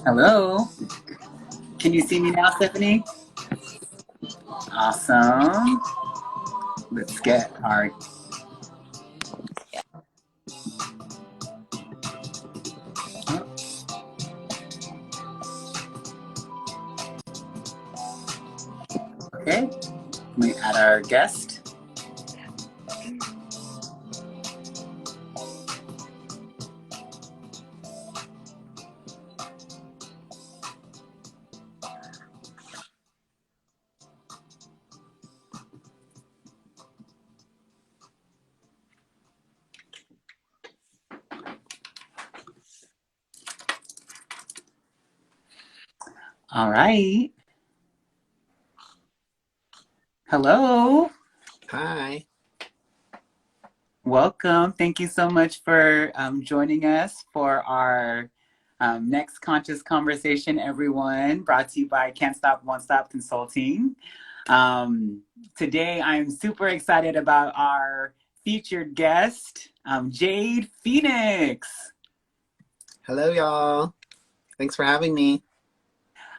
Hello. Can you see me now, Stephanie? Awesome. Let's get our. Okay. Let me add our guest. All right. Hello. Hi. Welcome. Thank you so much for joining us for our next conscious conversation, everyone. Brought to you by Can't Stop, Won't Stop Consulting. Um, Today, I'm super excited about our featured guest, Jade Phoenix. Hello, y'all. Thanks for having me.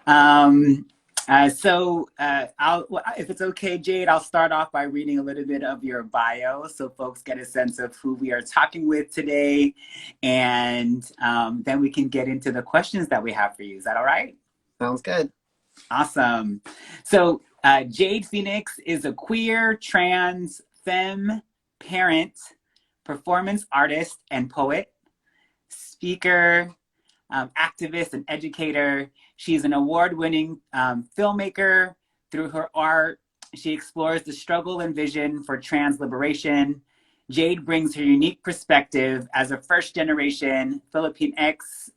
Um, if it's okay, Jade, I'll start off by reading a little bit of your bio so folks get a sense of who we are talking with today. And then we can get into the questions that we have for you. Is that all right? Sounds good. Awesome. Jade Phoenix is a queer, trans, femme, parent, performance artist, and poet, speaker, activist, and educator. She's an award winning filmmaker. Through her art, she explores the struggle and vision for trans liberation. Jade brings her unique perspective as a first generation Filipinx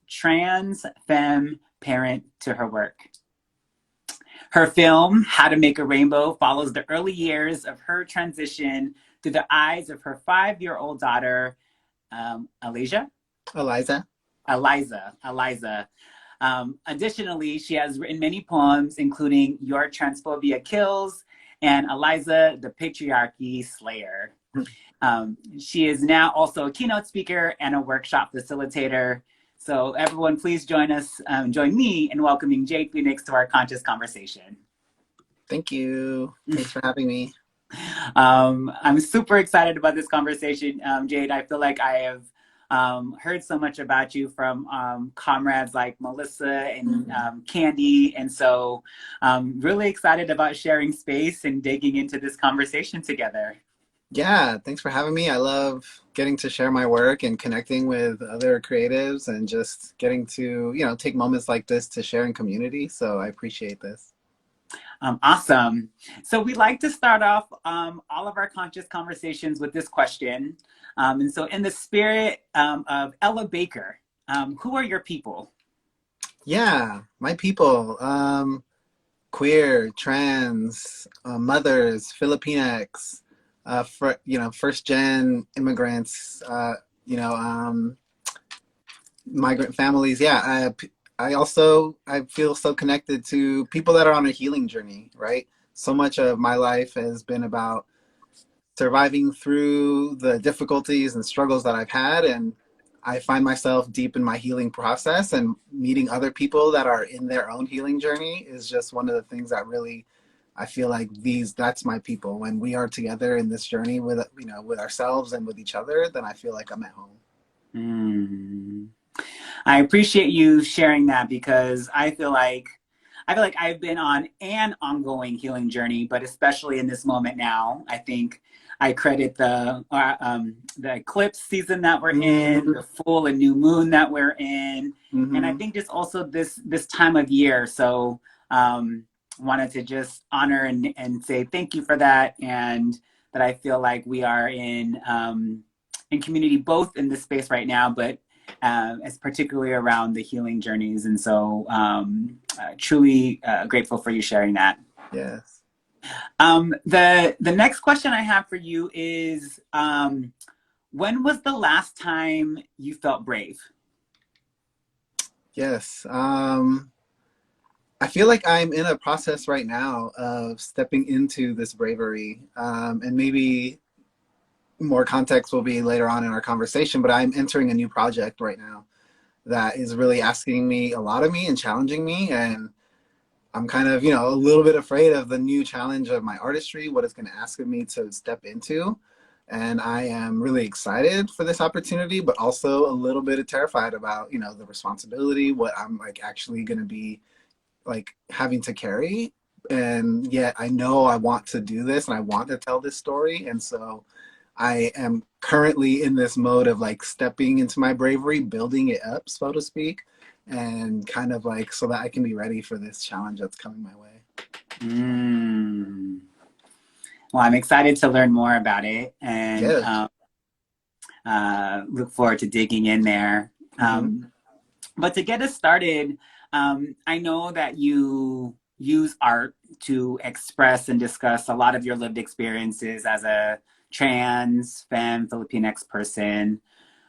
trans femme parent to her work. Her film, How to Make a Rainbow, follows the early years of her transition through the eyes of her 5-year-old daughter, Alicia. Eliza. Eliza. Additionally, she has written many poems, including Your Transphobia Kills and Eliza, the Patriarchy Slayer. She is now also a keynote speaker and a workshop facilitator. So everyone, please join me in welcoming Jade Phoenix to our conscious conversation. Thank you. Thanks for having me. I'm super excited about this conversation, Jade. I feel like I have heard so much about you from comrades like Melissa and Candy. And so really excited about sharing space and digging into this conversation together. Yeah, thanks for having me. I love getting to share my work and connecting with other creatives and just getting to, take moments like this to share in community. So I appreciate this. Awesome. So we like to start off all of our conscious conversations with this question. And so in the spirit of Ella Baker, who are your people? Yeah, my people, queer, trans, mothers, Filipinx, first gen immigrants, you know, um, migrant families. Yeah, I feel so connected to people that are on a healing journey, right? So much of my life has been about surviving through the difficulties and struggles that I've had, and I find myself deep in my healing process, and meeting other people that are in their own healing journey is just one of the things that really, I feel like that's my people. When we are together in this journey with ourselves and with each other, then I feel like I'm at home. Mm. I appreciate you sharing that because I feel like I've been on an ongoing healing journey, but especially in this moment now, I think I credit the eclipse season that we're in, Mm-hmm. the full and new moon that we're in, and I Mm-hmm. think just also this time of year. So wanted to just honor and say thank you for that, and that I feel like we are in community both in this space right now, but as particularly around the healing journeys. And so truly grateful for you sharing that. Yes. The next question I have for you is when was the last time you felt brave? Yes. I feel like I'm in a process right now of stepping into this bravery, and maybe more context will be later on in our conversation, but I'm entering a new project right now. that is really asking me a lot of me and challenging me. And I'm kind of, a little bit afraid of the new challenge of my artistry, what it's going to ask of me to step into. And I am really excited for this opportunity, but also a little bit terrified about, the responsibility, what I'm like actually going to be like having to carry. And yet I know I want to do this and I want to tell this story. And so I am currently in this mode of like stepping into my bravery, building it up, so to speak, and kind of like so that I can be ready for this challenge that's coming my way. Mm. Well, I'm excited to learn more about it, and Yeah. look forward to digging in there. Mm-hmm. But to get us started, I know that you use art to express and discuss a lot of your lived experiences as a trans, femme, Filipinx person.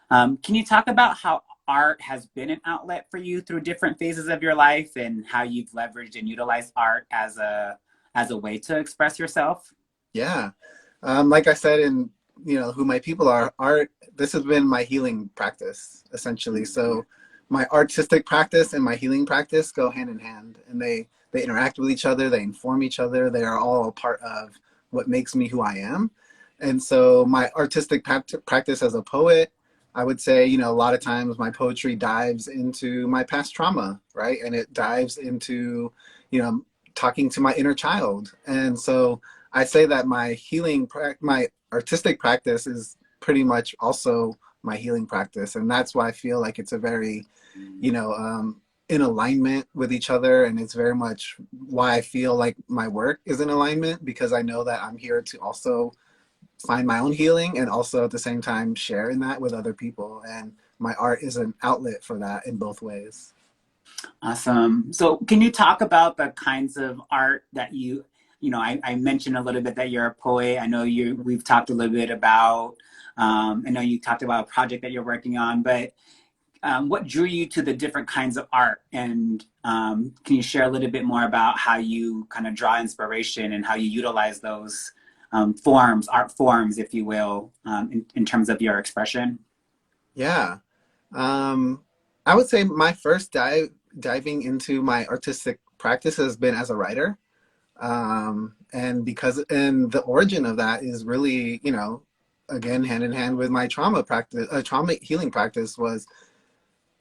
Can you talk about how art has been an outlet for you through different phases of your life and how you've leveraged and utilized art as a way to express yourself? Yeah. Like I said, in who my people are, art. This has been my healing practice essentially. So my artistic practice and my healing practice go hand in hand, and they interact with each other. They inform each other. They are all a part of what makes me who I am. And so my artistic practice as a poet, I would say, a lot of times my poetry dives into my past trauma, right? And it dives into, you know, talking to my inner child. And so I say that my artistic practice is pretty much also my healing practice. And that's why I feel like it's a very, you know, in alignment with each other. And it's very much why I feel like my work is in alignment, because I know that I'm here to also find my own healing and also at the same time share in that with other people. And my art is an outlet for that in both ways. Awesome. So, can you talk about the kinds of art that I mentioned a little bit that you're a poet. I know we've talked a little bit about, I know you talked about a project that you're working on, but what drew you to the different kinds of art? And can you share a little bit more about how you kind of draw inspiration and how you utilize those art forms, if you will, in terms of your expression? Yeah. Um, I would say my first diving into my artistic practice has been as a writer. And the origin of that is really, again, hand in hand with my trauma practice, trauma healing practice was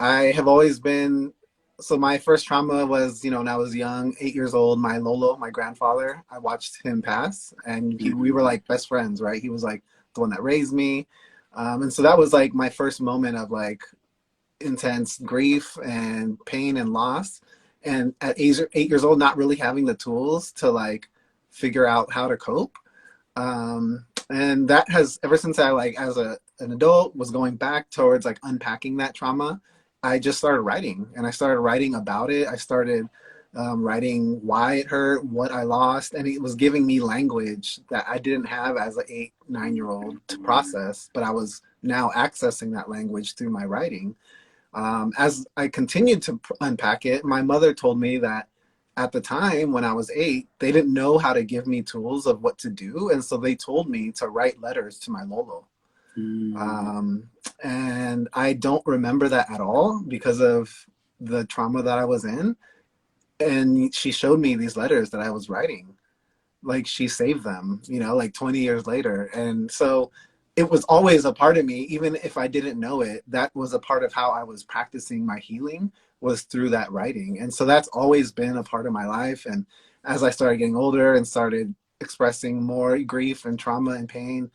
I have always been, so my first trauma was, when I was young, 8 years old, my Lolo, my grandfather, I watched him pass and we were like best friends, right? He was like the one that raised me. And so that was like my first moment of like intense grief and pain and loss. And at 8 years old, not really having the tools to like figure out how to cope. And that has ever since I like as an adult was going back towards like unpacking that trauma. I just started writing, and I started writing about it. I started writing why it hurt, what I lost, and it was giving me language that I didn't have as an 8, 9 year old to process, but I was now accessing that language through my writing. As I continued to unpack it, my mother told me that at the time when I was 8, they didn't know how to give me tools of what to do. And so they told me to write letters to my Lolo. Mm. Um, and I don't remember that at all because of the trauma that I was in. And she showed me these letters that I was writing, like she saved them, like 20 years later. And so it was always a part of me, even if I didn't know it. That was a part of how I was practicing my healing, was through that writing. And so that's always been a part of my life. And as I started getting older and started expressing more grief and trauma and pain,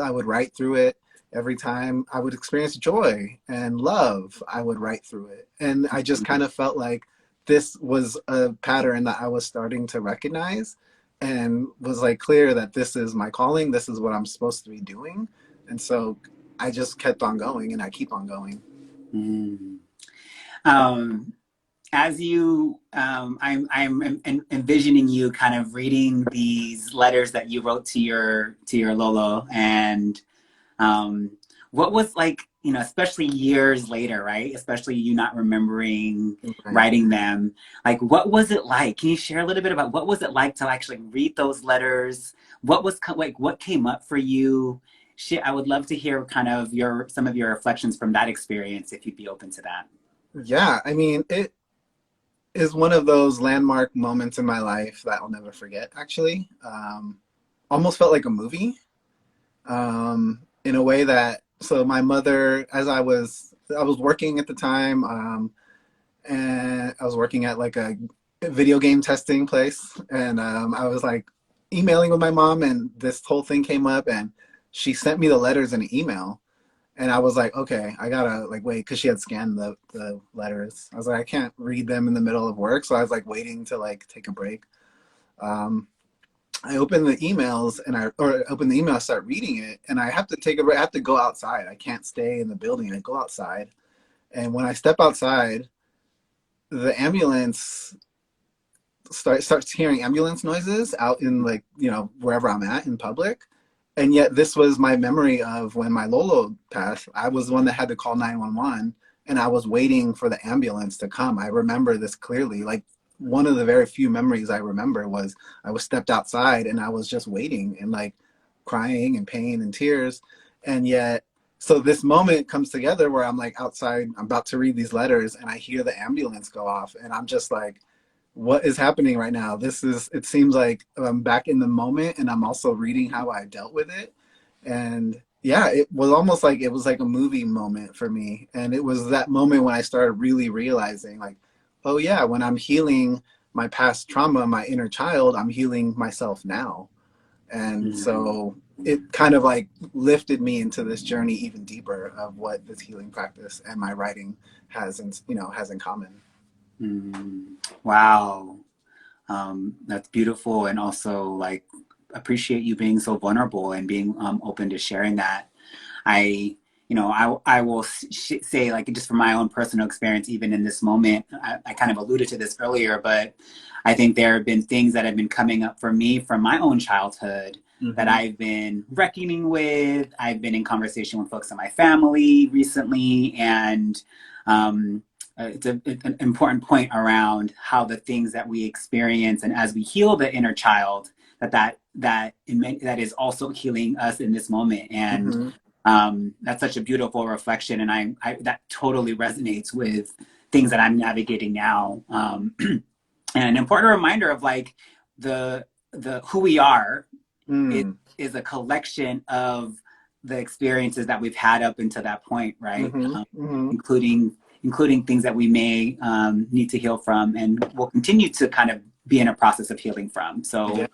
I would write through it. Every time I would experience joy and love, I would write through it. And I just kind of felt like this was a pattern that I was starting to recognize, and was like clear that this is my calling, this is what I'm supposed to be doing. And so I just kept on going, and I keep on going. Mm. Um, as I'm envisioning you kind of reading these letters that you wrote to your Lolo, and um, what was like, especially years later, right? Especially you not remembering Right. writing them. Like, what was it like? Can you share a little bit about what was it like to actually read those letters? Like, what came up for you? I would love to hear kind of some of your reflections from that experience, if you'd be open to that. Yeah, I mean, it is one of those landmark moments in my life that I'll never forget, actually. Almost felt like a movie, in a way that, so my mother, as I was working at the time, and I was working at like a video game testing place, and I was like emailing with my mom, and this whole thing came up, and she sent me the letters in an email, and I was like, okay, I gotta like wait, because she had scanned the letters. I was like, I can't read them in the middle of work, so I was like waiting to like take a break. Um, I open the emails and or open the email, start reading it, and I have to take a break. I have to go outside. I can't stay in the building. I go outside, and when I step outside, the ambulance starts hearing ambulance noises out in, like, wherever I'm at in public. And yet this was my memory of when my Lolo passed. I was the one that had to call 911, and I was waiting for the ambulance to come. I remember this clearly. Like, one of the very few memories I remember was I was stepped outside and I was just waiting and like crying and pain and tears. And yet, so this moment comes together where I'm like outside, I'm about to read these letters, and I hear the ambulance go off, and I'm just like, what is happening right now? It seems like I'm back in the moment, and I'm also reading how I dealt with it. And yeah, it was almost like it was like a movie moment for me. And it was that moment when I started really realizing, like, oh yeah, when I'm healing my past trauma, my inner child, I'm healing myself now. And so it kind of like lifted me into this journey even deeper of what this healing practice and my writing has in common. Mm. Wow. That's beautiful, and also like appreciate you being so vulnerable and being open to sharing that. I, I will say, like, just from my own personal experience, even in this moment, I kind of alluded to this earlier, but I think there have been things that have been coming up for me from my own childhood that Mm-hmm. I've been reckoning with. I've been in conversation with folks in my family recently, and um, it's an important point around how the things that we experience, and as we heal the inner child, that is also healing us in this moment. And Mm-hmm. that's such a beautiful reflection, and I that totally resonates with things that I'm navigating now. And an important reminder of like the who we are is Mm. is a collection of the experiences that we've had up until that point, right? Mm-hmm. Mm-hmm. Including things that we may need to heal from, and will continue to kind of be in a process of healing from. Yeah. So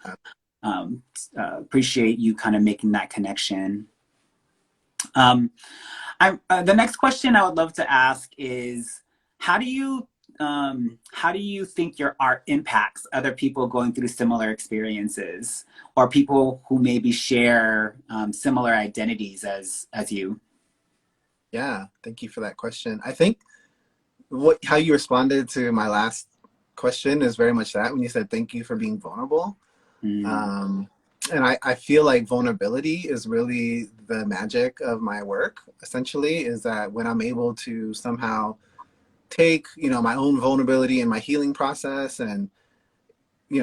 um, appreciate you kind of making that connection. Um, the next question I would love to ask is, how do you how do you think your art impacts other people going through similar experiences, or people who maybe share similar identities as you? Yeah. Thank you for that question. I think what how you responded to my last question is very much that, when you said thank you for being vulnerable. Mm, Um, and I feel like vulnerability is really the magic of my work, essentially, is that when I'm able to somehow take, my own vulnerability in my healing process and,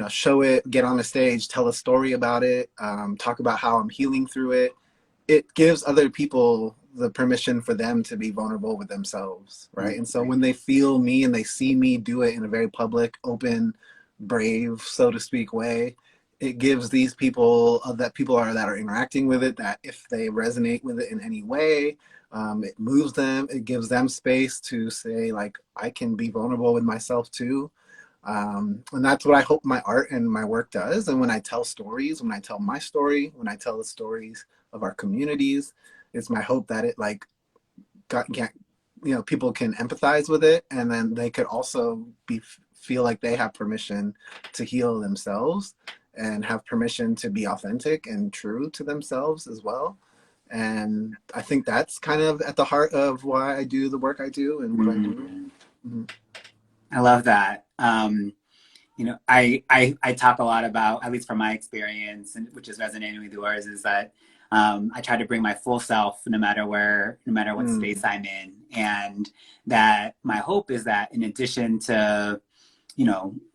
show it, get on a stage, tell a story about it, talk about how I'm healing through it, it gives other people the permission for them to be vulnerable with themselves, right? And so when they feel me and they see me do it in a very public, open, brave, so to speak, way, it gives these people that are interacting with it, that if they resonate with it in any way, it moves them. It gives them space to say, like, I can be vulnerable with myself too. And that's what I hope my art and my work does. And when I tell stories, when I tell my story, when I tell the stories of our communities, it's my hope that it like get, people can empathize with it, and then they could also feel like they have permission to heal themselves and have permission to be authentic and true to themselves as well. And I think that's kind of at the heart of why I do the work I do and what I do. mm. Mm-hmm. I love that. I talk a lot about, at least from my experience, and which is resonating with yours, is that I try to bring my full self no matter what Mm-hmm. space I'm in, and that my hope is that in addition to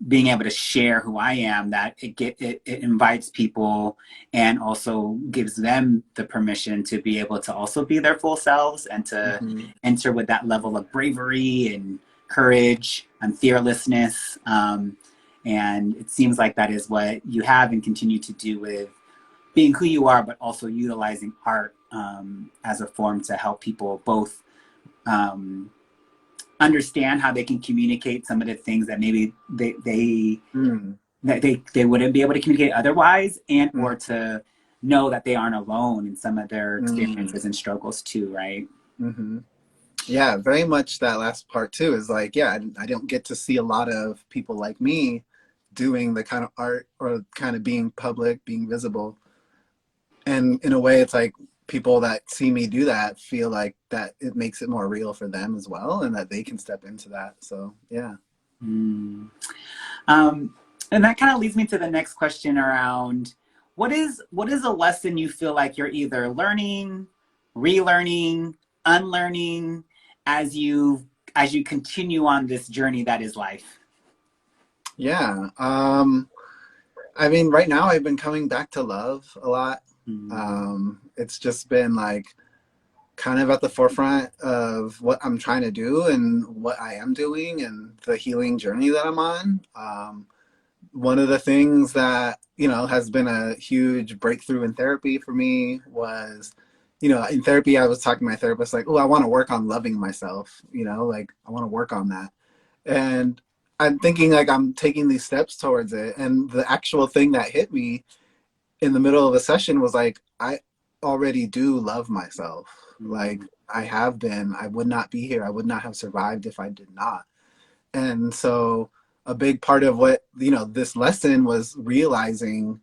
being able to share who I am, that it invites people and also gives them the permission to be able to also be their full selves, and to Mm-hmm. enter with that level of bravery and courage and fearlessness. And it seems like that is what you have and continue to do with being who you are, but also utilizing art as a form to help people both um, understand how they can communicate some of the things that maybe Mm. they wouldn't be able to communicate otherwise, and Mm. or to know that they aren't alone in some of their Mm. experiences and struggles too, right? Mm-hmm. Yeah, very much that last part too is like, yeah, I don't get to see a lot of people like me doing the kind of art or kind of being public, being visible. And in a way, it's like people that see me do that feel like that it makes it more real for them as well, and that they can step into that. So, yeah. Mm. Um, and that kind of leads me to the next question around what is a lesson you feel like you're either learning, relearning, unlearning as you continue on this journey that is life? Yeah. I mean, right now I've been coming back to love a lot. Mm. It's just been like kind of at the forefront of what I'm trying to do and what I am doing and the healing journey that I'm on. One of the things that, has been a huge breakthrough in therapy for me was, in therapy, I was talking to my therapist, like, oh, I want to work on loving myself, like I want to work on that. And I'm thinking like I'm taking these steps towards it. And the actual thing that hit me in the middle of a session was like, I already do love myself. Like Mm. I have been, I would not be here. I would not have survived if I did not. And so a big part of what, this lesson was realizing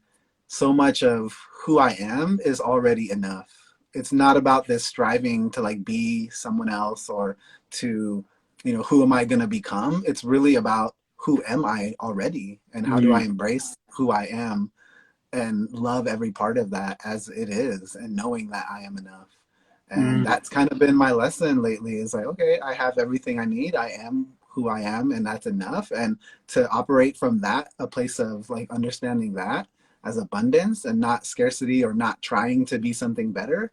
so much of who I am is already enough. It's not about this striving to like be someone else or to, who am I going to become? It's really about who am I already and how do I Mm. embrace who I am and love every part of that as it is and knowing that I am enough. And Mm. that's kind of been my lesson lately is like, okay, I have everything I need. I am who I am and that's enough. And to operate from that, a place of like understanding that as abundance and not scarcity or not trying to be something better.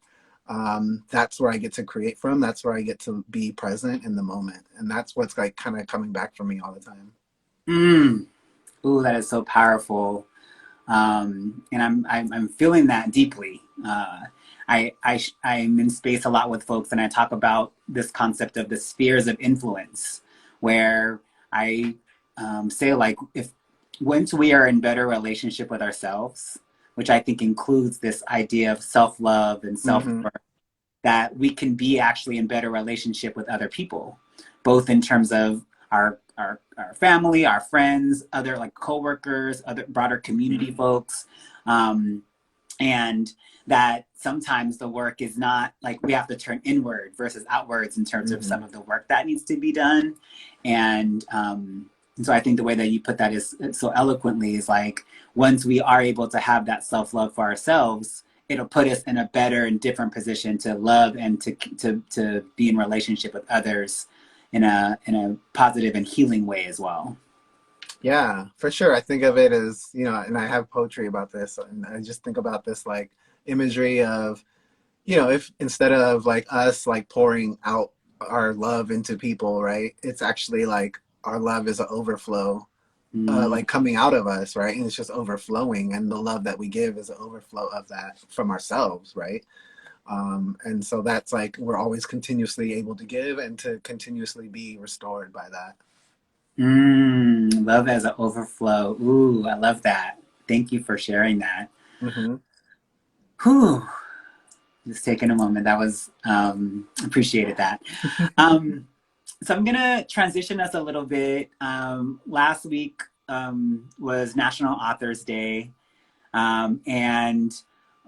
That's where I get to create from. That's where I get to be present in the moment. And that's what's like kind of coming back for me all the time. Mm. Ooh, that is so powerful. And I'm feeling that deeply. I'm in space a lot with folks, and I talk about this concept of the spheres of influence, where I say like if once we are in better relationship with ourselves, which I think includes this idea of self love and self Mm-hmm. worth, that we can be actually in better relationship with other people, both in terms of our family, our friends, other like coworkers, other broader community folks. Um, and that sometimes the work is not like we have to turn inward versus outwards in terms of Mm-hmm. some of the work that needs to be done. And so I think the way that you put that is so eloquently is like once we are able to have that self-love for ourselves, it'll put us in a better and different position to love and to be in relationship with others in a positive and healing way as well. Yeah, for sure. I think of it as, and I have poetry about this, and I just think about this like imagery of, if instead of like us like pouring out our love into people, right? It's actually like our love is an overflow, Mm. like coming out of us, right? And it's just overflowing, and the love that we give is an overflow of that from ourselves, right? And so that's like we're always continuously able to give and to continuously be restored by that. Love as an overflow. Ooh, I love that. Thank you for sharing that. Mm-hmm. Whew. Just taking a moment. That was appreciated that. Um, so I'm gonna transition us a little bit. Last week was National Authors Day, and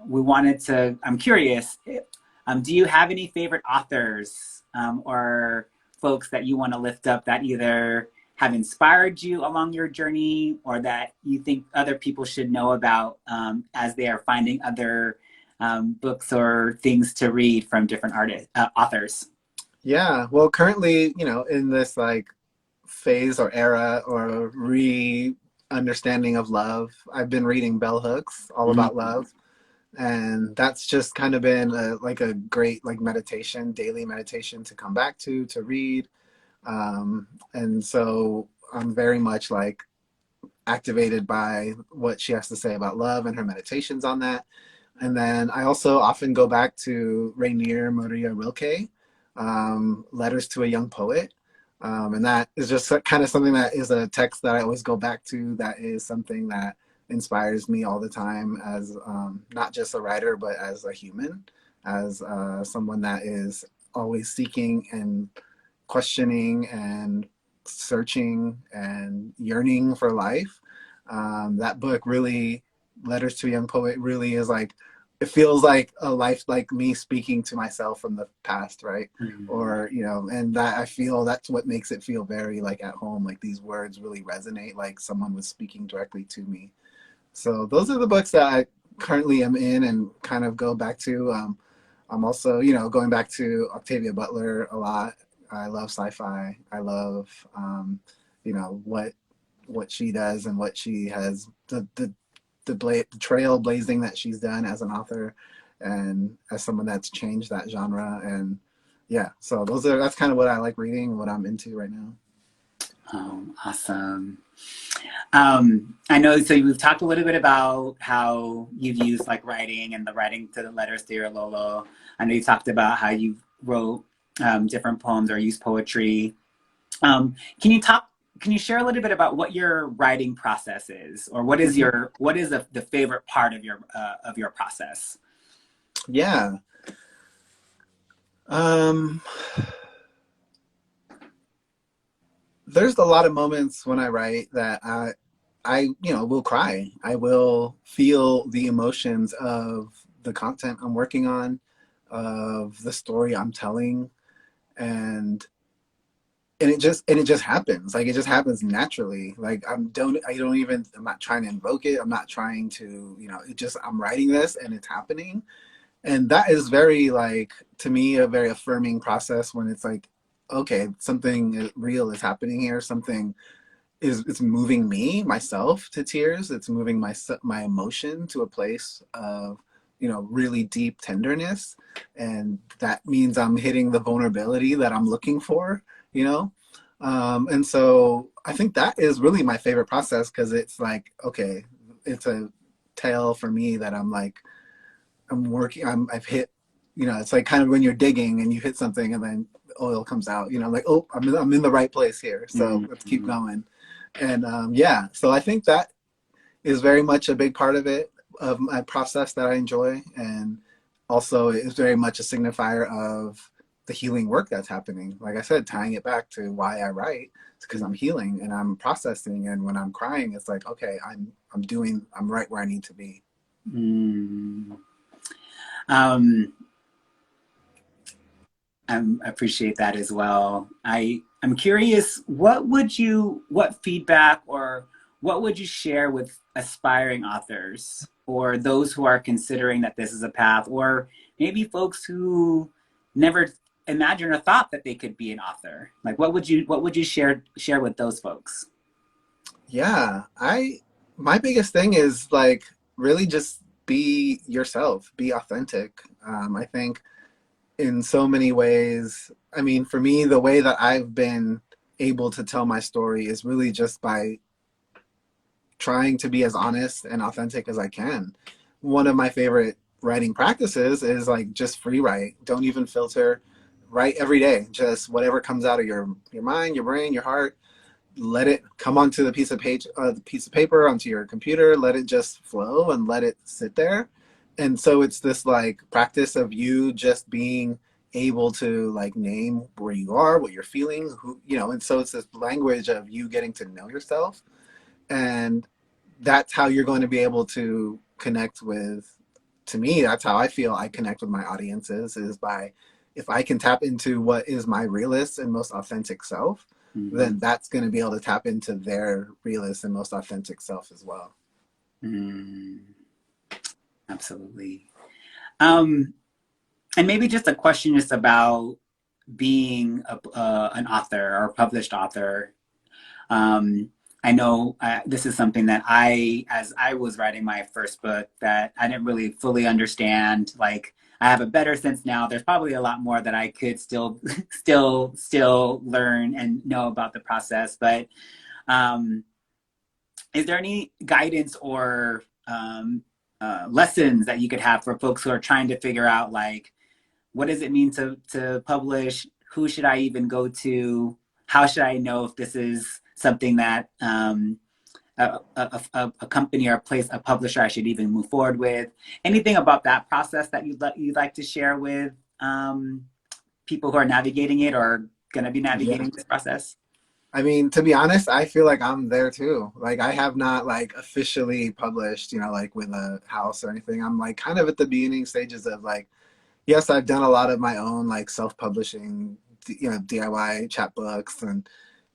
we wanted to. I'm curious. Do you have any favorite authors or folks that you want to lift up that either have inspired you along your journey or that you think other people should know about as they are finding other books or things to read from different authors? Yeah, well, currently, in this like phase or era or re-understanding of love, I've been reading Bell Hooks, All About Mm. Love, and that's just kind of been like a great like meditation, daily meditation to come back to read. And so I'm very much like activated by what she has to say about love and her meditations on that. And then I also often go back to Rainier Maria Rilke, Letters to a Young Poet. And that is just kind of something that is a text that I always go back to. That is something that inspires me all the time as not just a writer, but as a human, as someone that is always seeking and questioning and searching and yearning for life. That book really, Letters to a Young Poet, really is like, it feels like a life, like me speaking to myself from the past, right? Mm. Or, you know, and that I feel that's what makes it feel very like at home, like these words really resonate, like someone was speaking directly to me. So those are the books that I currently am in and kind of go back to. I'm also, you know, going back to Octavia Butler a lot. I love sci-fi. I love, you know, what she does and what she has the trail blazing that she's done as an author and as someone that's changed that genre. And yeah, so that's kind of what I like reading, what I'm into right now. Oh, awesome. I know, so we've talked a little bit about how you've used like writing and the writing to the letters to your Lolo. I know you talked about how you wrote different poems or used poetry. Um, can you talk, can you share a little bit about what your writing process is, or what is Mhm. the favorite part of your process? Yeah. Um, there's a lot of moments when I write that you know, will cry. I will feel the emotions of the content I'm working on, of the story I'm telling, and and it just happens. Like it just happens naturally. Like I don't even, I'm not trying to invoke it. I'm not trying to, you know, it just, I'm writing this and it's happening. And that is very like, to me, a very affirming process when it's like, okay, something real is happening here. Something is, it's moving me myself to tears. It's moving my emotion to a place of, you know, really deep tenderness, and that means I'm hitting the vulnerability that I'm looking for, you know. And so I think that is really my favorite process, because it's like, okay, it's a tale for me that I'm like, I've hit, you know, it's like kind of when you're digging and you hit something and then oil comes out, you know, like, oh, I'm in the right place here. So let's keep Mm-hmm. going. And yeah, so I think that is very much a big part of it, of my process that I enjoy. And also it's very much a signifier of the healing work that's happening. Like I said, tying it back to why I write, it's because I'm healing and I'm processing. And when I'm crying, it's like, okay, I'm right where I need to be. Mm. Um, I appreciate that as well. I'm curious, what feedback or what would you share with aspiring authors or those who are considering that this is a path, or maybe folks who never imagined or thought that they could be an author? Like, what would you share with those folks? Yeah, my biggest thing is like really just be yourself, be authentic. I think in so many ways, I mean, for me, the way that I've been able to tell my story is really just by trying to be as honest and authentic as I can. One of my favorite writing practices is like just free write. Don't even filter. Write every day. Just whatever comes out of your mind, your brain, your heart, let it come onto the piece of paper, onto your computer. Let it just flow and let it sit there. And so it's this like practice of you just being able to like name where you are, what you're feeling, who, you know. And so it's this language of you getting to know yourself, and that's how you're going to be able to connect with. To me, that's how I feel I connect with my audiences, is by, if I can tap into what is my realist and most authentic self, Mm-hmm. then that's going to be able to tap into their realist and most authentic self as well. Mm, absolutely. Um, and maybe just a question just about being an author or a published author. Um, I know this is something that as I was writing my first book, that I didn't really fully understand. Like, I have a better sense now. There's probably a lot more that I could still learn and know about the process. But um, is there any guidance or lessons that you could have for folks who are trying to figure out, like, what does it mean to publish? Who should I even go to? How should I know if this is something that a company or a place, a publisher I should even move forward with? Anything about that process that you'd like to share with people who are navigating it or going to be Yeah. navigating this process? I mean, to be honest, I feel like I'm there too. Like I have not like officially published, like with a house or anything. I'm like kind of at the beginning stages of like, yes, I've done a lot of my own like self-publishing, DIY chapbooks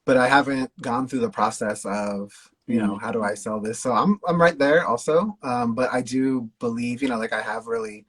but I haven't gone through the process of, Mm. how do I sell this? So I'm right there also. But I do believe, like I have really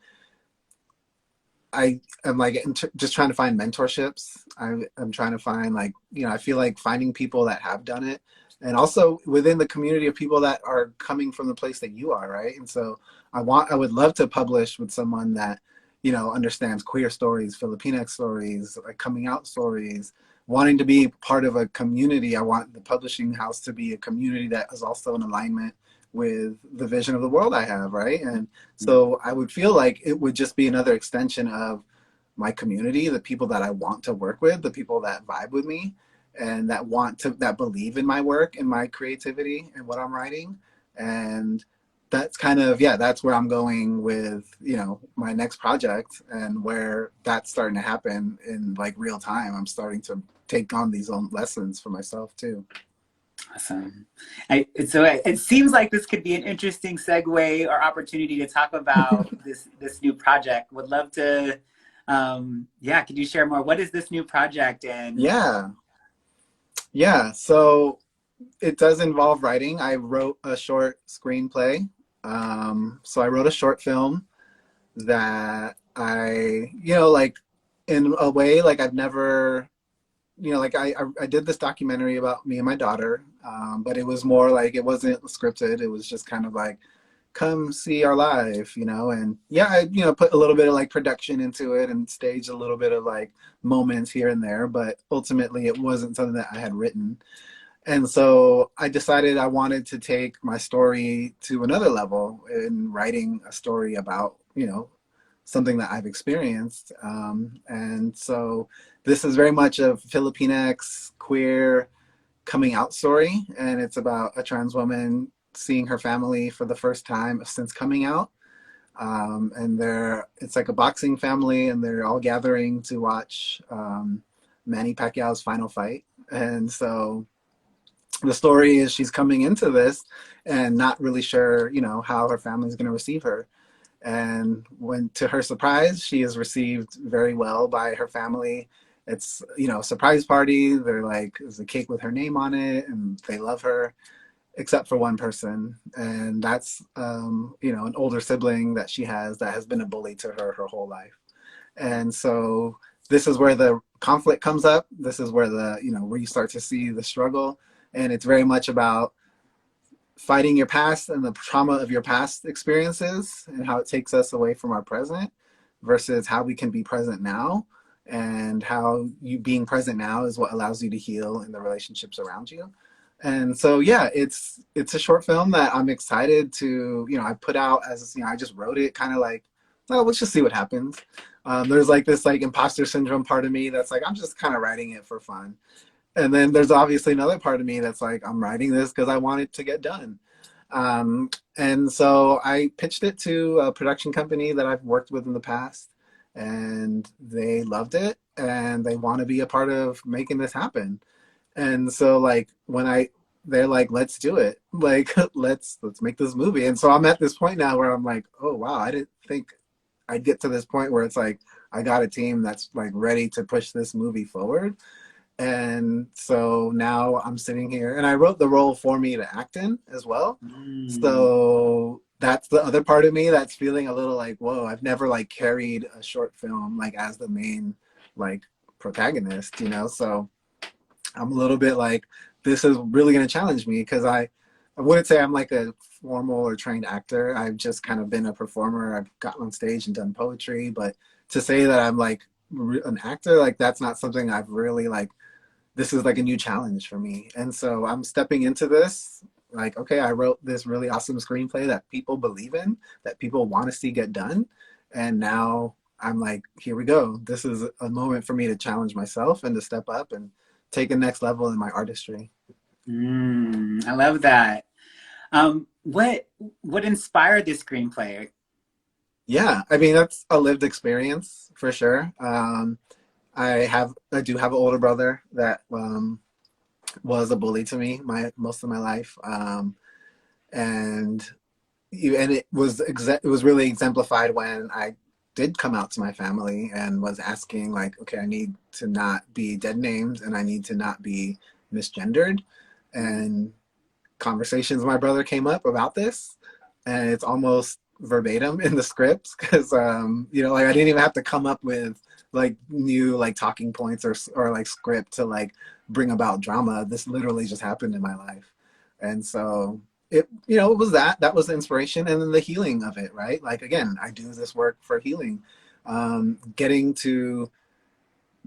I am like just trying to find mentorships. I'm trying to find like, I feel like finding people that have done it and also within the community of people that are coming from the place that you are, right? And so I would love to publish with someone that, understands queer stories, Filipinx stories, like coming out stories, wanting to be part of a community. I want the publishing house to be a community that is also in alignment with the vision of the world I have, right? And so I would feel like it would just be another extension of my community, the people that I want to work with, the people that vibe with me and that believe in my work and my creativity and what I'm writing. And that's kind of, yeah, that's where I'm going with, my next project and where that's starting to happen in like real time. I'm starting to take on these own lessons for myself too. Awesome. So it seems like this could be an interesting segue or opportunity to talk about this new project. Would love to, yeah, could you share more? What is this new project? And Yeah. Yeah. So it does involve writing. I wrote a short screenplay. So I wrote a short film that like in a way, like I've never, like I did this documentary about me and my daughter, but it was more like it wasn't scripted. It was just kind of like, come see our life, and yeah, I, put a little bit of like production into it and staged a little bit of like moments here and there, but ultimately it wasn't something that I had written. And so I decided I wanted to take my story to another level in writing a story about, something that I've experienced. And so this is very much a Filipinx queer coming out story. And it's about a trans woman seeing her family for the first time since coming out. And it's like a boxing family and they're all gathering to watch Manny Pacquiao's final fight. And so the story is she's coming into this and not really sure, how her family's going to receive her. And when, to her surprise, she is received very well by her family. It's, a surprise party. They're like, there's a cake with her name on it, and they love her, except for one person. And that's, an older sibling that she has that has been a bully to her whole life. And so this is where the conflict comes up. This is where where you start to see the struggle. And it's very much about fighting your past and the trauma of your past experiences and how it takes us away from our present versus how we can be present now, and how you being present now is what allows you to heal in the relationships around you. And so yeah, it's a short film that I'm excited to, I put out as, I just wrote it kind of like, well, let's just see what happens. There's like this like imposter syndrome part of me that's like, I'm just kind of writing it for fun. And then there's obviously another part of me that's like, I'm writing this because I want it to get done. And so I pitched it to a production company that I've worked with in the past, and they loved it and they want to be a part of making this happen. And so like they're like, let's do it. Like, let's make this movie. And so I'm at this point now where I'm like, oh wow, I didn't think I'd get to this point where it's like, I got a team that's like ready to push this movie forward. And so now I'm sitting here, and I wrote the role for me to act in as well. mm, So that's the other part of me that's feeling a little like, whoa, I've never like carried a short film like as the main like protagonist, So I'm a little bit like, this is really going to challenge me because I wouldn't say I'm like a formal or trained actor. I've just kind of been a performer. I've gotten on stage and done poetry, but to say that I'm like an actor, like that's not something I've really like. This is like a new challenge for me, and so I'm stepping into this. Like, okay, I wrote this really awesome screenplay that people believe in, that people want to see get done, and now I'm like, here we go. This is a moment for me to challenge myself and to step up and take a next level in my artistry. I love that. What inspired this screenplay? Yeah, I mean that's a lived experience for sure. I do have an older brother that was a bully to me most of my life, and it was really exemplified when I did come out to my family and was asking like, okay, I need to not be dead named and I need to not be misgendered, and conversations with my brother came up about this, and it's almost verbatim in the scripts because like I didn't even have to come up with like new like talking points or like script to like bring about drama. This literally just happened in my life, and so it was that was the inspiration, and then the healing of it, right? Like again, I do this work for healing, getting to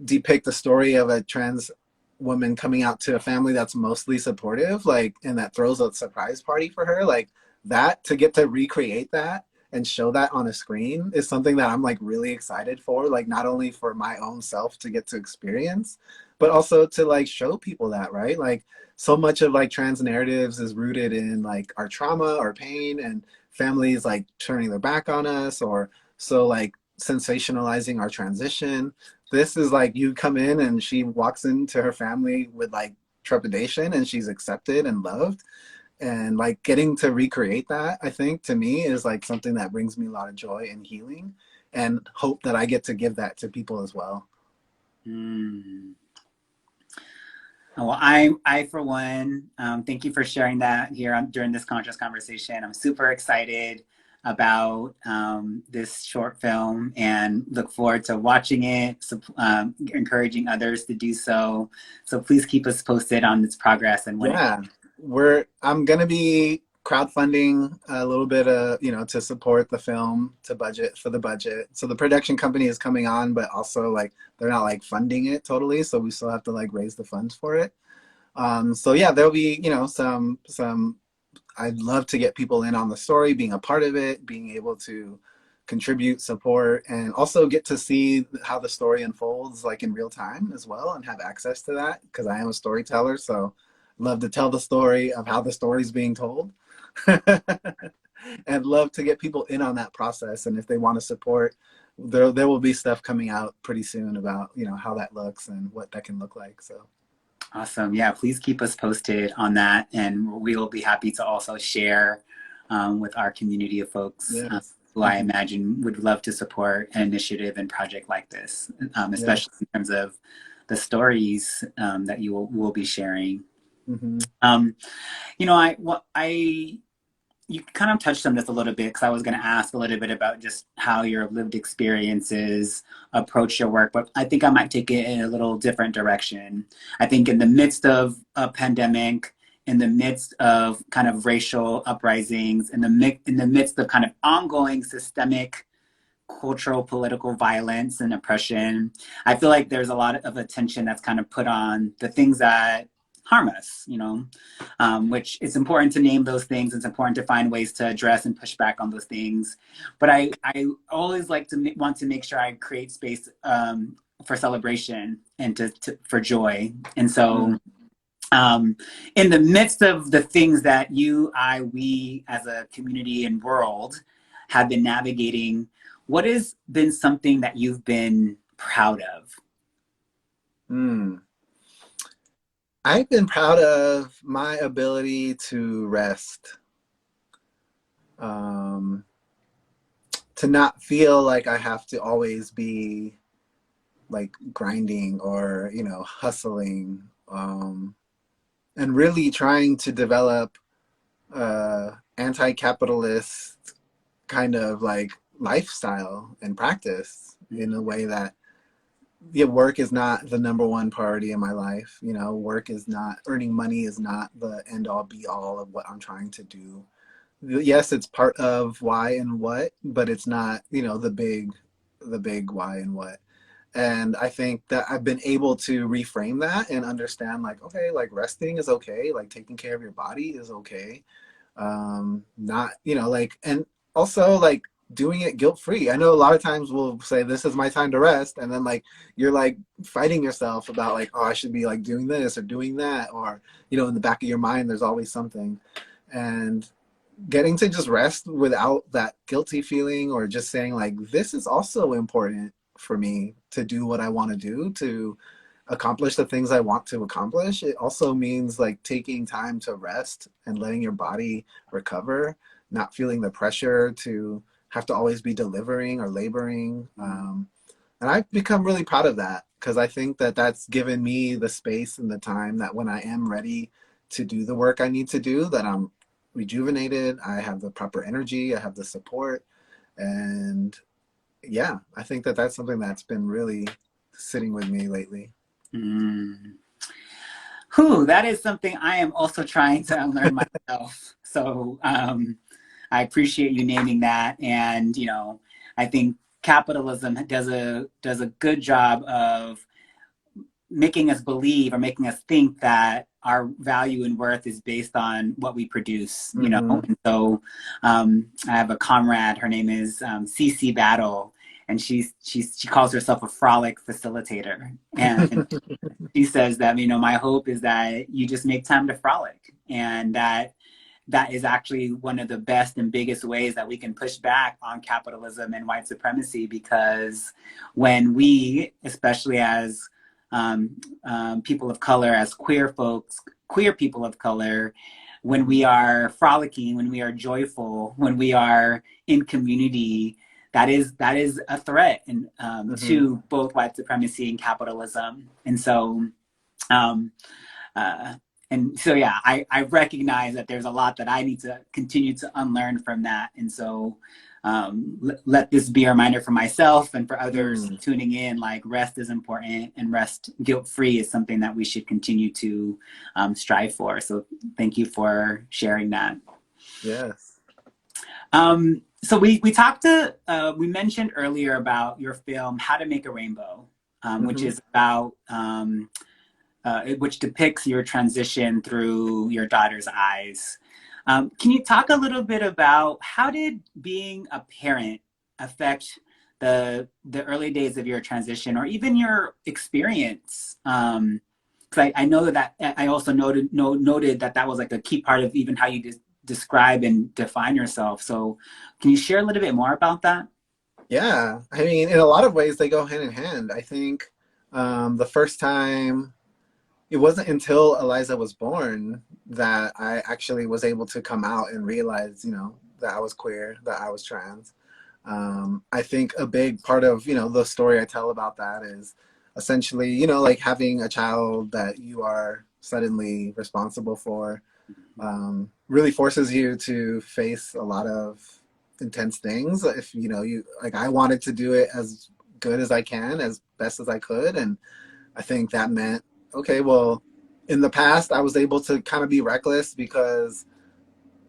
depict the story of a trans woman coming out to a family that's mostly supportive, like, and that throws a surprise party for her, like that, to get to recreate that and show that on a screen is something that I'm like really excited for, like not only for my own self to get to experience, but also to like show people that, right? Like so much of like trans narratives is rooted in like our trauma or pain and families like turning their back on us, or so like sensationalizing our transition. This is like you come in and she walks into her family with like trepidation and she's accepted and loved, and like getting to recreate that, I think to me is like something that brings me a lot of joy and healing, and hope that I get to give that to people as well. Mm. Well, I for one, thank you for sharing that here during this conscious conversation. I'm super excited about this short film and look forward to watching it, encouraging others to do so. So please keep us posted on its progress and when it. Yeah, I'm gonna be crowdfunding a little bit to support the film, to budget for the budget. So the production company is coming on, but also like they're not like funding it totally, so we still have to like raise the funds for it. So yeah, there'll be some. I'd love to get people in on the story, being a part of it, being able to contribute, support, and also get to see how the story unfolds like in real time as well, and have access to that because I am a storyteller. So love to tell the story of how the story is being told. And love to get people in on that process. And if they want to support, there will be stuff coming out pretty soon about how that looks and what that can look like. So Awesome. Yeah, please keep us posted on that. And we will be happy to also share with our community of folks yes. who I imagine would love to support an initiative and project like this, Yes. especially in terms of the stories that you will be sharing. Mm-hmm. Um, I you kind of touched on this a little bit because I was going to ask a little bit about just how your lived experiences approach your work, but I think I might take it in a little different direction. I think in the midst of a pandemic, in the midst of kind of racial uprisings, in the midst of kind of ongoing systemic cultural political violence and oppression, I feel like there's a lot of attention that's kind of put on the things that harm us, which it's important to name those things. It's important to find ways to address and push back on those things. But I always like to want to make sure I create space for celebration and for joy. And so in the midst of the things that we as a community and world have been navigating, what has been something that you've been proud of? Mm. I've been proud of my ability to rest, um, to not feel like I have to always be like grinding or, hustling, and really trying to develop anti-capitalist kind of like lifestyle and practice in a way that, yeah, work is not the number one priority in my life. Work is not, earning money is not the end all be all of what I'm trying to do. yes, it's part of why and what, but it's not, the big why and what. And I think that I've been able to reframe that and understand, like, okay, like resting is okay, like taking care of your body is okay. Not, like, and also like doing it guilt free. I know a lot of times we'll say this is my time to rest, and then like you're like fighting yourself about like, oh, I should be like doing this or doing that, or in the back of your mind there's always something. And getting to just rest without that guilty feeling, or just saying like, this is also important for me to do what I want to do, to accomplish the things I want to accomplish. It also means like taking time to rest and letting your body recover, not feeling the pressure to have to always be delivering or laboring. And I've become really proud of that, because I think that that's given me the space and the time that when I am ready to do the work I need to do, that I'm rejuvenated, I have the proper energy, I have the support. And yeah, I think that that's something that's been really sitting with me lately. Mm. Whew, that is something I am also trying to unlearn myself. So I appreciate you naming that. And, I think capitalism does a good job of making us believe or making us think that our value and worth is based on what we produce. Mm-hmm. And so I have a comrade, her name is CC Battle, and she calls herself a frolic facilitator. And she says that, my hope is that you just make time to frolic, and that is actually one of the best and biggest ways that we can push back on capitalism and white supremacy, because when we, especially as people of color, as queer folks, queer people of color, when we are frolicking, when we are joyful, when we are in community, that is a threat Mm-hmm. to both white supremacy and capitalism. And so um, uh, yeah, I recognize that there's a lot that I need to continue to unlearn from that. And so let this be a reminder for myself and for others Mm. tuning in, like rest is important, and rest guilt-free is something that we should continue to strive for. So thank you for sharing that. Yes. So we mentioned earlier about your film, How to Make a Rainbow, which Mm-hmm. is about which depicts your transition through your daughter's eyes. Can you talk a little bit about how did being a parent affect the early days of your transition, or even your experience? Because I know that I also noted that was like a key part of even how you describe and define yourself. So, can you share a little bit more about that? Yeah. I mean, in a lot of ways, they go hand in hand. I think the first time, it wasn't until Eliza was born that I actually was able to come out and realize, that I was queer, that I was trans. I think a big part of, the story I tell about that is essentially, like having a child that you are suddenly responsible for, really forces you to face a lot of intense things. If, you like, I wanted to do it as good as I can, as best as I could. And I think that meant, okay, well, in the past, I was able to kind of be reckless because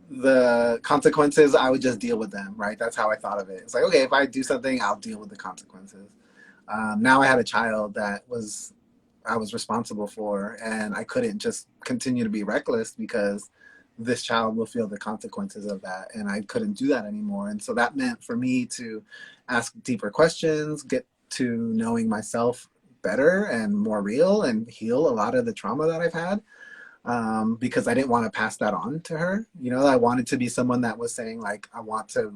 the consequences, I would just deal with them, right? That's how I thought of it. It's like, okay, if I do something, I'll deal with the consequences. Now I had a child that I was responsible for, and I couldn't just continue to be reckless, because this child will feel the consequences of that, and I couldn't do that anymore. And so that meant for me to ask deeper questions, get to knowing myself better and more real, and heal a lot of the trauma that I've had, because I didn't want to pass that on to her. I wanted to be someone that was saying like, I want to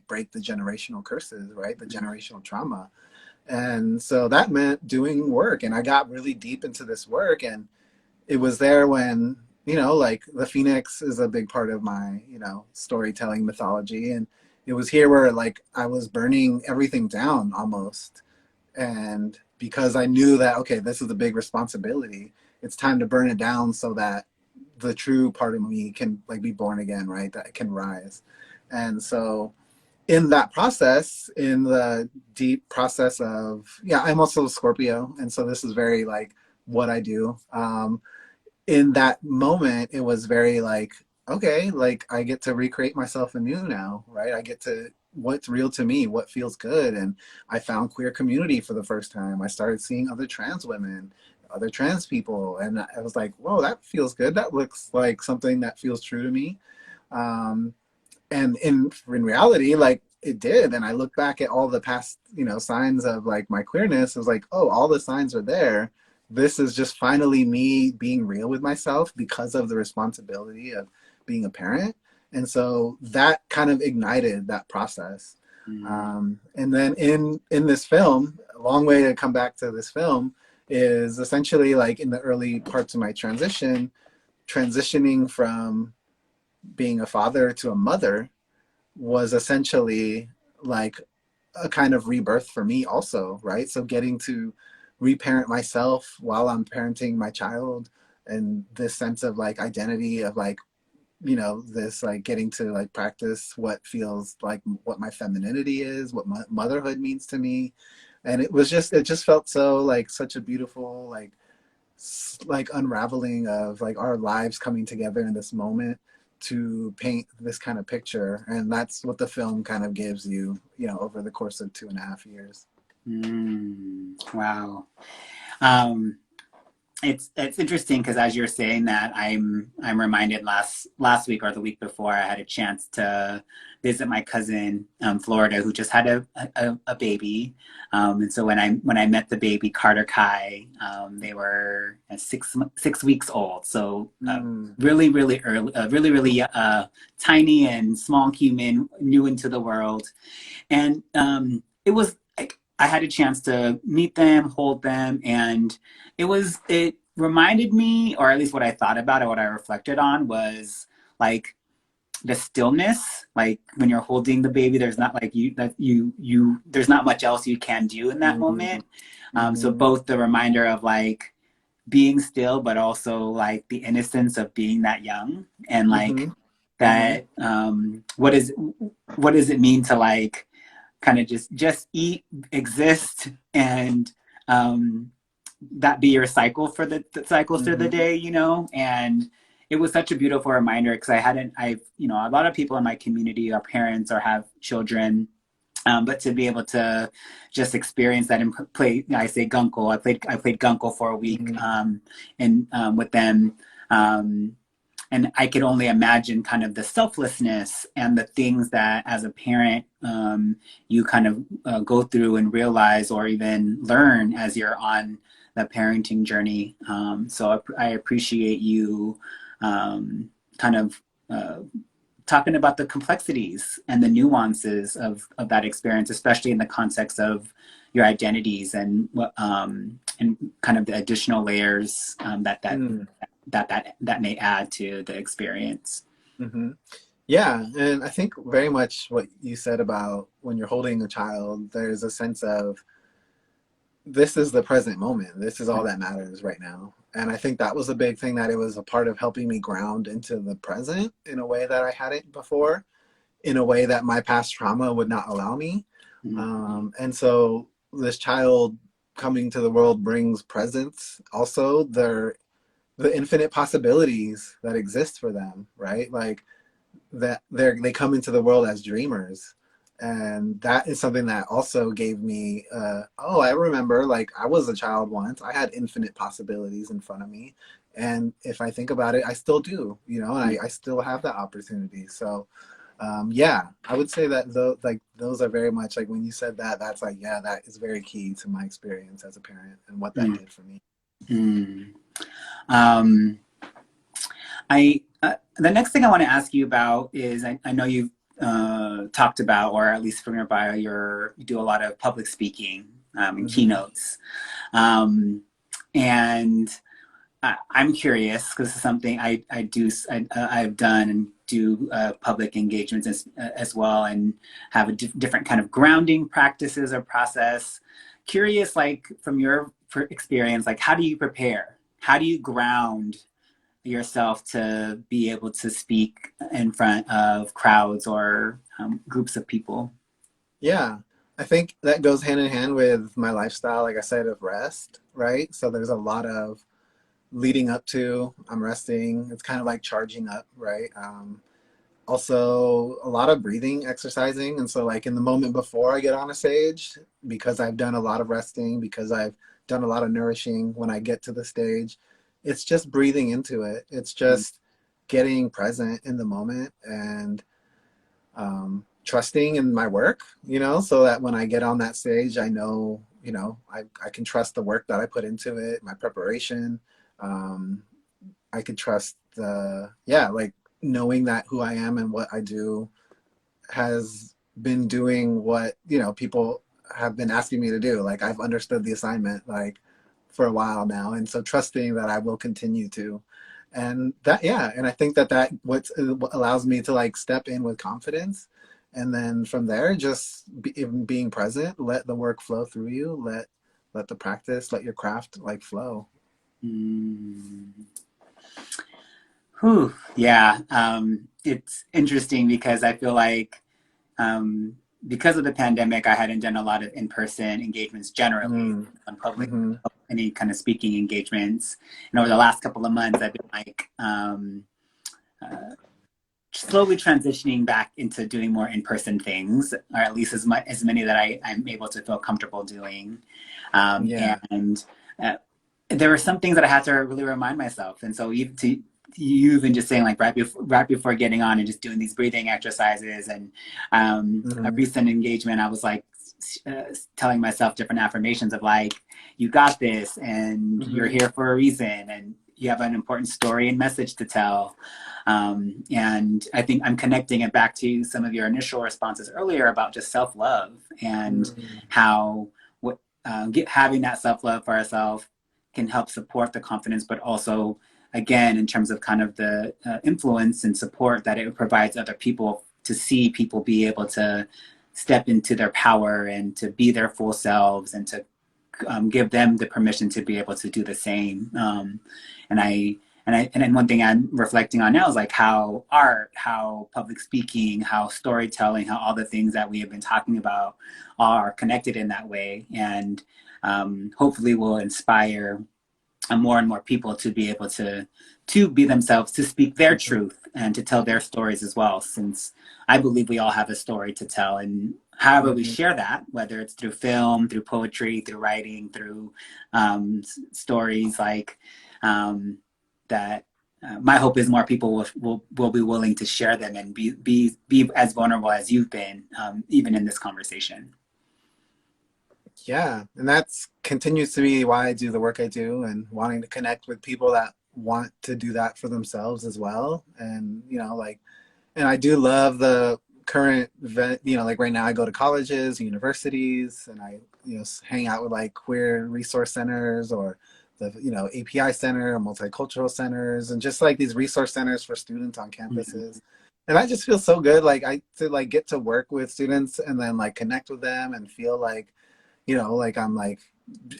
break the generational curses, right? The generational trauma. And so that meant doing work, and I got really deep into this work. And it was there when, like, the Phoenix is a big part of my, storytelling mythology. And it was here where like I was burning everything down almost. And because I knew that, okay, this is a big responsibility, it's time to burn it down so that the true part of me can like be born again, right? That it can rise. And so in that process, in the deep process of, yeah, I'm also a Scorpio, and so this is very like what I do. In that moment, it was very like, okay, like I get to recreate myself anew now, right? I get to what's real to me, what feels good. And I found queer community for the first time. I started seeing other trans women, other trans people, and I was like, whoa, that feels good. That looks like something that feels true to me. Um, and in reality, like it did. And I look back at all the past, signs of like my queerness. It was like, oh, all the signs are there. This is just finally me being real with myself because of the responsibility of being a parent. And so that kind of ignited that process. Mm. And then in this film, a long way to come back to this film is essentially like in the early parts of my transitioning from being a father to a mother was essentially like a kind of rebirth for me also, right? So getting to reparent myself while I'm parenting my child, and this sense of like identity of like, this like getting to like practice what feels like what my femininity is, what motherhood means to me. And it just felt so like such a beautiful like unraveling of like our lives coming together in this moment to paint this kind of picture. And that's what the film kind of gives you, over the course of 2.5 years. Wow. Um, it's interesting because as you're saying that, I'm reminded last week or the week before I had a chance to visit my cousin Florida who just had a baby, and so when I met the baby Carter Kai, they were 6 weeks old, so Mm. really early, really tiny and small human, new into the world, and it was like I had a chance to meet them, hold them, and it reminded me, or at least what I thought about it, what I reflected on was like the stillness. Like when you're holding the baby, there's not like you there's not much else you can do in that Mm. moment. So Mm-hmm. both the reminder of like being still, but also like the innocence of being that young, and Mm-hmm. like Mm-hmm. that what does it mean to like kind of just eat, exist, and um, that be your cycle for the cycles through the Mm-hmm. day, And it was such a beautiful reminder because I've, a lot of people in my community are parents or have children. But to be able to just experience that and play, I say gunko. I played gunko for a week, Mm-hmm. and with them, um, and I could only imagine kind of the selflessness and the things that as a parent you kind of go through and realize or even learn as you're on the parenting journey. So I appreciate you kind of talking about the complexities and the nuances of that experience, especially in the context of your identities and kind of the additional layers that may add to the experience. Mm-hmm. Yeah, and I think very much what you said about when you're holding a child, there's a sense of this is the present moment. This is all that matters right now. And I think that was a big thing, that it was a part of helping me ground into the present in a way that I hadn't before, in a way that my past trauma would not allow me. And so this child coming to the world brings presence, also the infinite possibilities that exist for them, right? Like that they come into the world as dreamers, and that is something that also gave me oh, I remember, like I was a child once, I had infinite possibilities in front of me, and if I think about it, I still do, and I still have that opportunity. So yeah, I would say that those are very much like when you said that, that's like, yeah, that is very key to my experience as a parent and what that Mm, did for me. mm. Um, I the next thing I want to ask you about is I know you've talked about, or at least from your bio, you do a lot of public speaking and Hmm. keynotes, and I'm curious because this is something I've done and do public engagements as well, and have a different kind of grounding practices or process. Curious, like from your experience, like how do you prepare? How do you ground yourself to be able to speak in front of crowds or groups of people? Yeah, I think that goes hand in hand with my lifestyle, like I said, of rest, right? So there's a lot of leading up to, I'm resting. It's kind of like charging up, right? Also a lot of breathing, exercising. And so like in the moment before I get on a stage, because I've done a lot of resting, because I've done a lot of nourishing, when I get to the stage, it's just breathing into it. It's just getting present in the moment and trusting in my work, so that when I get on that stage, I know, I can trust the work that I put into it, my preparation. Um, I could trust like knowing that who I am and what I do has been doing what, people have been asking me to do. Like I've understood the assignment like for a while now. And so trusting that I will continue to. And that, yeah. And I think that what allows me to like step in with confidence. And then from there, just being present, let the work flow through you, let the practice, let your craft like flow. Mm. Whew. Yeah. It's interesting because I feel like um, because of the pandemic, I hadn't done a lot of in-person engagements generally Mm. on public, Mm-hmm. any kind of speaking engagements. And over the last couple of months, I've been like uh, slowly transitioning back into doing more in-person things, or at least as many that I'm able to feel comfortable doing. Yeah. And there were some things that I had to really remind myself. And so you even just saying like right before getting on and just doing these breathing exercises and a Mm-hmm. recent engagement, I was like telling myself different affirmations of like, you got this and you're Mm-hmm. here for a reason and you have an important story and message to tell. And I think I'm connecting it back to some of your initial responses earlier about just self-love and Mm-hmm. how having that self-love for ourselves can help support the confidence, but also, again, in terms of kind of the influence and support that it provides other people to see people be able to step into their power and to be their full selves and to give them the permission to be able to do the same. And I and then one thing I'm reflecting on now is like how art, how public speaking, how storytelling, how all the things that we have been talking about are connected in that way, and hopefully will inspire more and more people to be able to be themselves, to speak their Mm-hmm. truth, and to tell their stories as well. Since I believe we all have a story to tell, and however we Mm-hmm. share that, whether it's through film, through poetry, through writing, through stories like that. My hope is more people will be willing to share them and be as vulnerable as you've been, even in this conversation. Yeah, and that's continues to be why I do the work I do, and wanting to connect with people that want to do that for themselves as well. And like, and I do love the current like right now I go to colleges, universities, and I hang out with like queer resource centers or the API center or multicultural centers, and just like these resource centers for students on Mm-hmm. campuses. And I just feel so good, like I to like get to work with students and then like connect with them and feel like like I'm like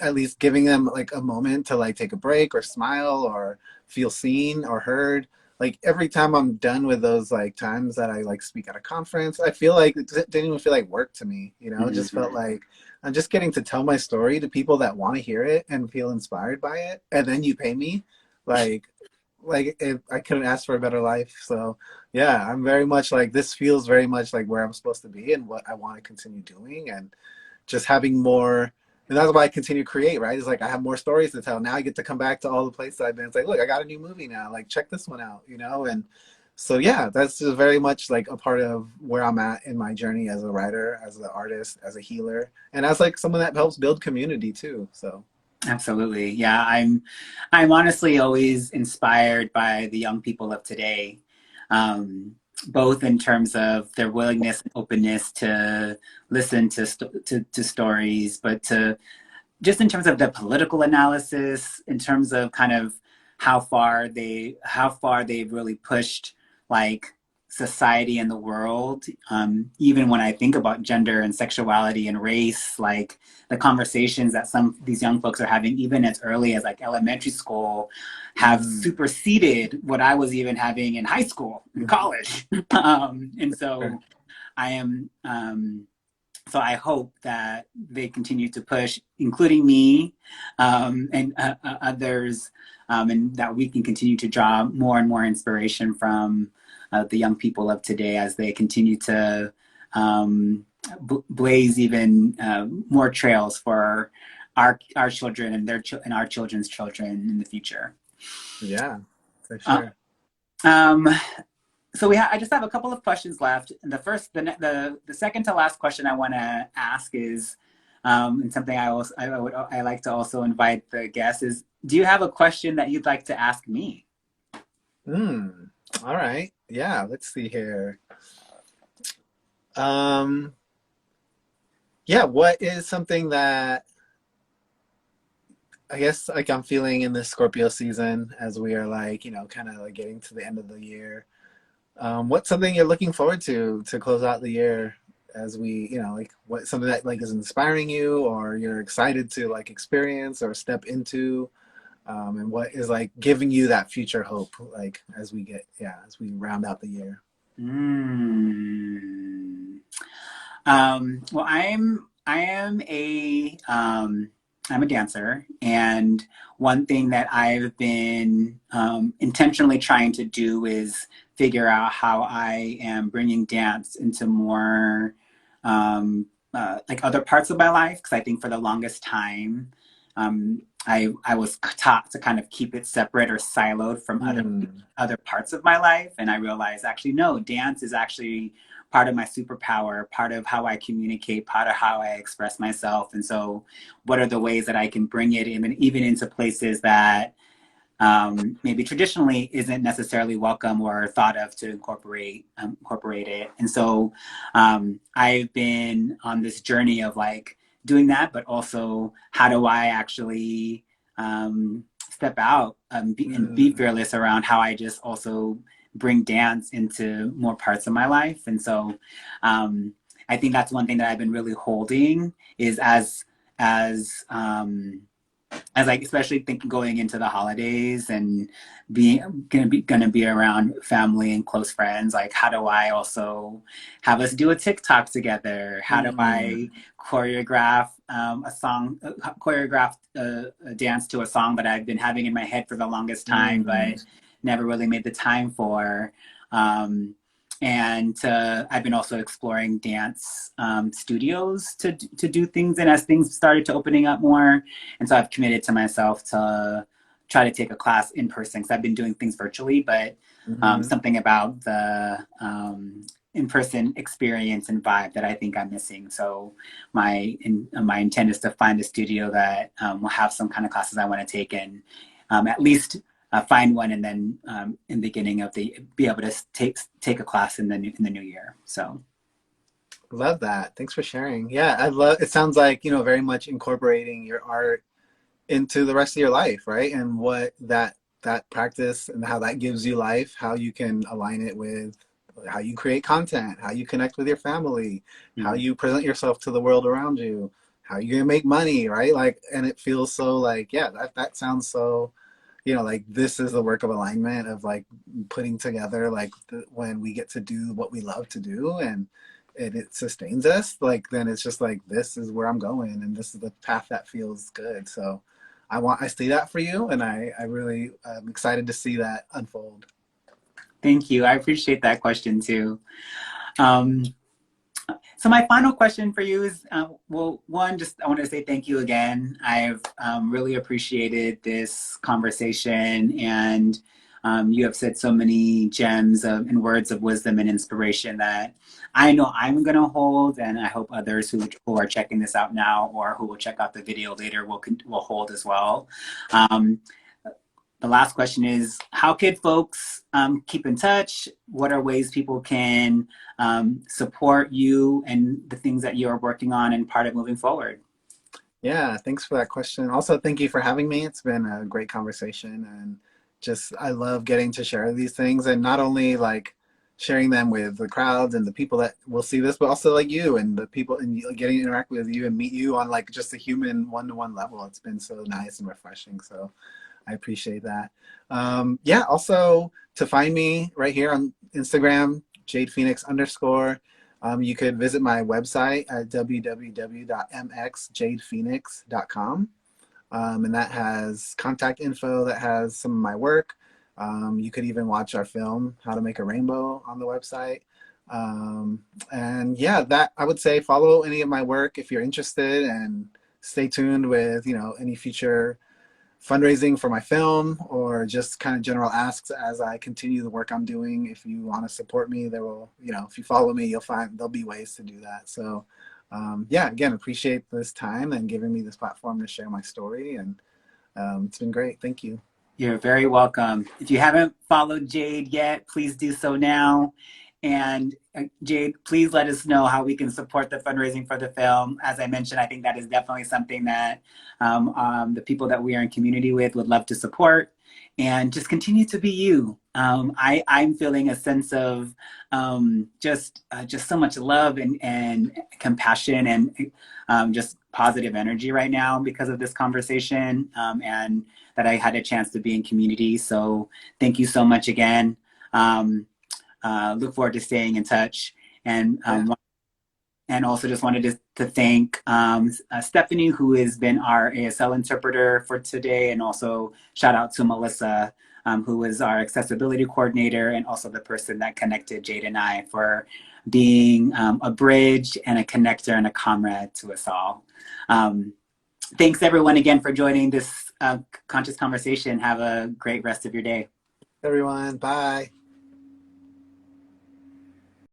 at least giving them like a moment to like take a break or smile or feel seen or heard. Like every time I'm done with those like times that I like speak at a conference, I feel like it didn't even feel like work to me. It just felt Mm-hmm. like I'm just getting to tell my story to people that want to hear it and feel inspired by it, and then you pay me. Like I couldn't ask for a better life. So yeah, I'm very much like this feels very much like where I'm supposed to be and what I want to continue doing, and just having more. And that's why I continue to create, right? It's like I have more stories to tell. Now I get to come back to all the places I've been. It's like, look, I got a new movie now. Like, check this one out, And so, yeah, that's just very much like a part of where I'm at in my journey as a writer, as an artist, as a healer, and as like someone that helps build community too. So, Absolutely. Yeah, I'm honestly always inspired by the young people of today. Both in terms of their willingness and openness to listen to stories, but to just in terms of the political analysis, in terms of kind of how far they've really pushed like society and the world. Even when I think about gender and sexuality and race, like the conversations that some these young folks are having, even as early as like elementary school, have mm, superseded what I was even having in high school and mm, college. And so I am. So I hope that they continue to push, including me and others, and that we can continue to draw more and more inspiration from the young people of today as they continue to blaze even more trails for our children and and our children's children in the future. Yeah, for Uh, sure. um, I just have a couple of questions left. And the second to last question I want to ask is, and something I like to also invite the guests is, do you have a question that you'd like to ask me? Hmm. All right. Yeah, let's see here. Um, yeah, what is something that I guess like I'm feeling in this Scorpio season as we are like, kind of like getting to the end of the year. What's something you're looking forward to close out the year as we, like what something that like is inspiring you or you're excited to like experience or step into, and what is like giving you that future hope, like as we round out the year. Mm. Well, I'm a dancer, and one thing that I've been intentionally trying to do is figure out how I am bringing dance into more like other parts of my life. Because I think for the longest time, I was taught to kind of keep it separate or siloed from Mm, other parts of my life, and I realized actually no, dance is actually part of my superpower, part of how I communicate, part of how I express myself. And so, what are the ways that I can bring it even into places that maybe traditionally isn't necessarily welcome or thought of to incorporate it. And so, I've been on this journey of like doing that, but also how do I actually step out and be mm, fearless around how I just also bring dance into more parts of my life. And so, I think that's one thing that I've been really holding is as as like especially thinking going into the holidays and being gonna be around family and close friends, like how do I also have us do a TikTok together? How do mm, I choreograph choreograph a dance to a song that I've been having in my head for the longest time mm, but never really made the time for. um, and I've been also exploring dance studios to do things, and as things started to opening up more, and so I've committed to myself to try to take a class in person because I've been doing things virtually, but mm. something about the in-person experience and vibe that I think I'm missing. So my intent is to find a studio that will have some kind of classes I want to take, and at least find one, and then in the beginning of the be able to take a class in in the new year. So Love that. Thanks for sharing. Yeah, I love it. Sounds like, very much incorporating your art into the rest of your life, right? And what that practice and how that gives you life, how you can align it with how you create content, how you connect with your family, how mm, you present yourself to the world around you, how you gonna make money, right? Like, and it feels so like, yeah, that sounds so, like this is the work of alignment of like putting together like when we get to do what we love to do and it sustains us, like then it's just like this is where I'm going and this is the path that feels good. So I see that for you, and I really am excited to see that unfold. thank you. I appreciate that question too. Um, So my final question for you is, well, one, just I want to say thank you again. I've really appreciated this conversation, and you have said so many gems and words of wisdom and inspiration that I know I'm going to hold, and I hope others who are checking this out now or who will check out the video later will hold as well. Um, the last question is, how could folks keep in touch? What are ways people can support you and the things that you're working on and part of moving forward? Yeah, thanks for that question. Also, thank you for having me. It's been a great conversation, and just I love getting to share these things, and not only like sharing them with the crowds and the people that will see this, but also like you and the people and getting to interact with you and meet you on like just a human one-to-one level. It's been so nice and refreshing. So I appreciate that. Yeah, also to find me right here on Instagram, Jade Phoenix _. You could visit my website at www.mxjadephoenix.com. And that has contact info, that has some of my work. You could even watch our film, How to Make a Rainbow, on the website. And yeah, that I would say follow any of my work if you're interested, and stay tuned with, any future fundraising for my film, or just kind of general asks as I continue the work I'm doing. If you want to support me, there will, if you follow me, you'll find there'll be ways to do that. So, yeah, again, appreciate this time and giving me this platform to share my story. And it's been great. Thank you. You're very welcome. If you haven't followed Jade yet, please do so now. And Jade, please let us know how we can support the fundraising for the film. As I mentioned, I think that is definitely something that the people that we are in community with would love to support. And just continue to be you. I'm feeling a sense of just so much love and compassion and just positive energy right now because of this conversation, and that I had a chance to be in community. So thank you so much again. Look forward to staying in touch. And also just wanted to thank Stephanie, who has been our ASL interpreter for today, and also shout out to Melissa, who is our accessibility coordinator and also the person that connected Jade and I, for being a bridge and a connector and a comrade to us all. Thanks everyone again for joining this conscious conversation. Have a great rest of your day. Everyone, bye.